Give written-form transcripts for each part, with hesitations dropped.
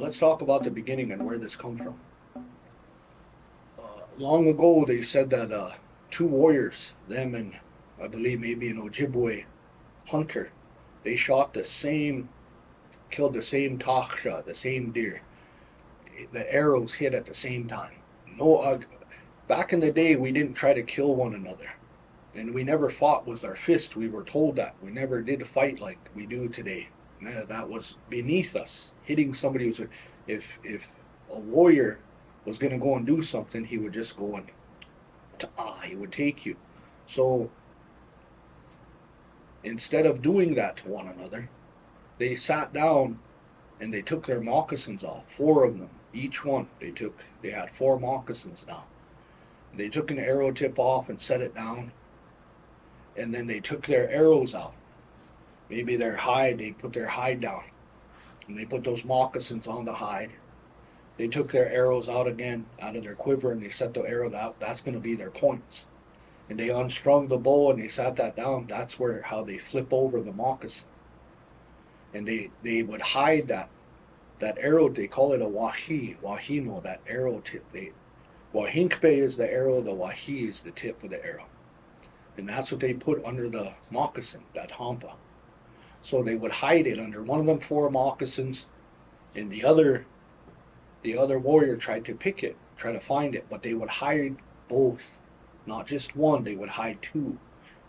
let's talk about the beginning and where this come from. Long ago, they said that two warriors, them and I believe maybe an Ojibwe hunter, they shot the same, killed the same taksha, the same deer. The arrows hit at the same time. No, back in the day, we didn't try to kill one another, and we never fought with our fist. We were told that we never did fight like we do today. That was beneath us. Hitting somebody was, if a warrior was going to go and do something, he would just go and he would take you. So instead of doing that to one another, they sat down and they took their moccasins off, four of them, each one. They had four moccasins now. They took an arrow tip off and set it down, and then they took their arrows out. Maybe their hide, they put their hide down, and they put those moccasins on the hide. They took their arrows out again, out of their quiver, and they set the arrow out. That's going to be their points. And they unstrung the bow and they sat that down. That's how they flip over the moccasin. And they would hide that arrow. They call it a wahino, that arrow tip. Wahinkpe is the arrow, the wahi is the tip of the arrow. And that's what they put under the moccasin, that hampa. So they would hide it under one of them four moccasins, and the other warrior tried to pick it, try to find it, but they would hide both. Not just one, they would hide two.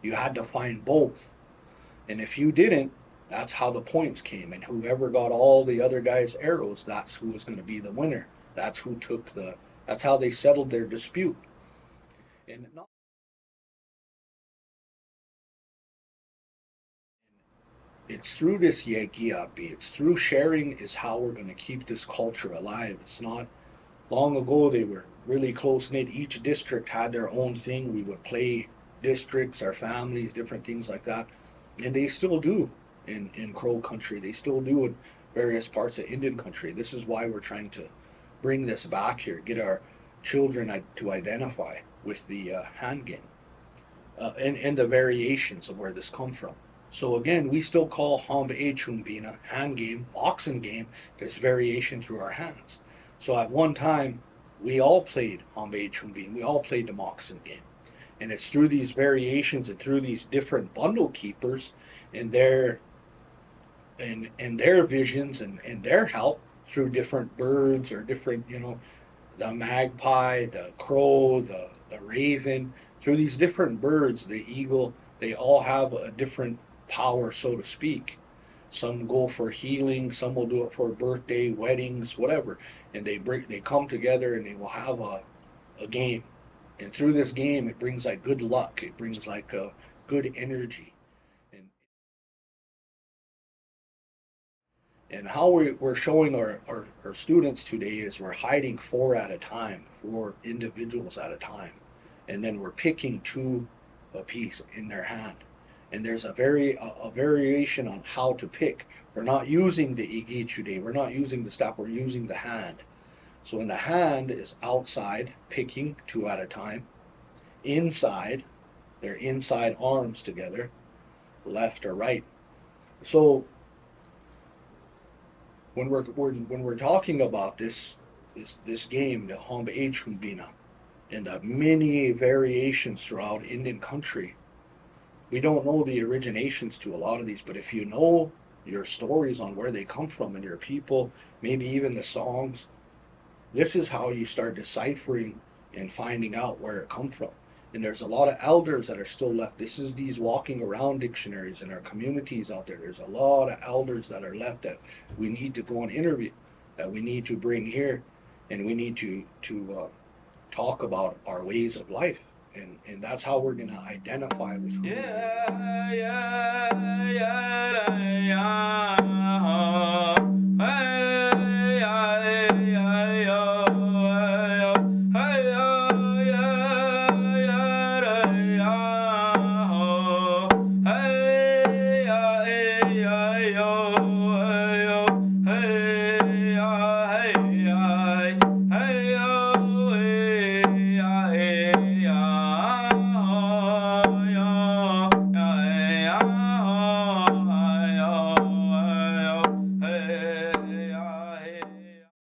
You had to find both. And if you didn't, that's how the points came. And whoever got all the other guys' arrows, that's who was going to be the winner. That's how they settled their dispute. And it's through this yegiapi, it's through sharing is how we're going to keep this culture alive. It's not, long ago they were really close knit. Each district had their own thing. We would play districts, our families, different things like that. And they still do in Crow country. They still do in various parts of Indian country. This is why we're trying to bring this back here, get our children to identify with the hand game and the variations of where this come from. So again, we still call hamba chumbina, hand game, oxen game, this variation through our hands. So at one time, we all played hamba chumbina, we all played the moccasin game. And it's through these variations and through these different bundle keepers and their visions and their help through different birds or different, the magpie, the crow, the raven, through these different birds, the eagle, they all have a different power, so to speak. Some go for healing, some will do it for birthday, weddings, whatever. And they come together and they will have a game. And through this game, it brings like good luck. It brings like a good energy. And how we're showing our students today is we're hiding four at a time, four individuals at a time. And then we're picking two a piece in their hand. And there's a variation on how to pick. We're not using the igi today. We're not using the staff. We're using the hand. So in the hand is outside, picking two at a time. Inside, they're inside arms together, left or right. So when we're talking about this game, the hamba chumbina, and the many variations throughout Indian country, we don't know the originations to a lot of these, but if you know your stories on where they come from and your people, maybe even the songs, this is how you start deciphering and finding out where it come from. And there's a lot of elders that are still left. This is these walking around dictionaries in our communities out there. There's a lot of elders that are left that we need to go and interview, that we need to bring here, and we need to talk about our ways of life. And that's how we're going to identify with who we are.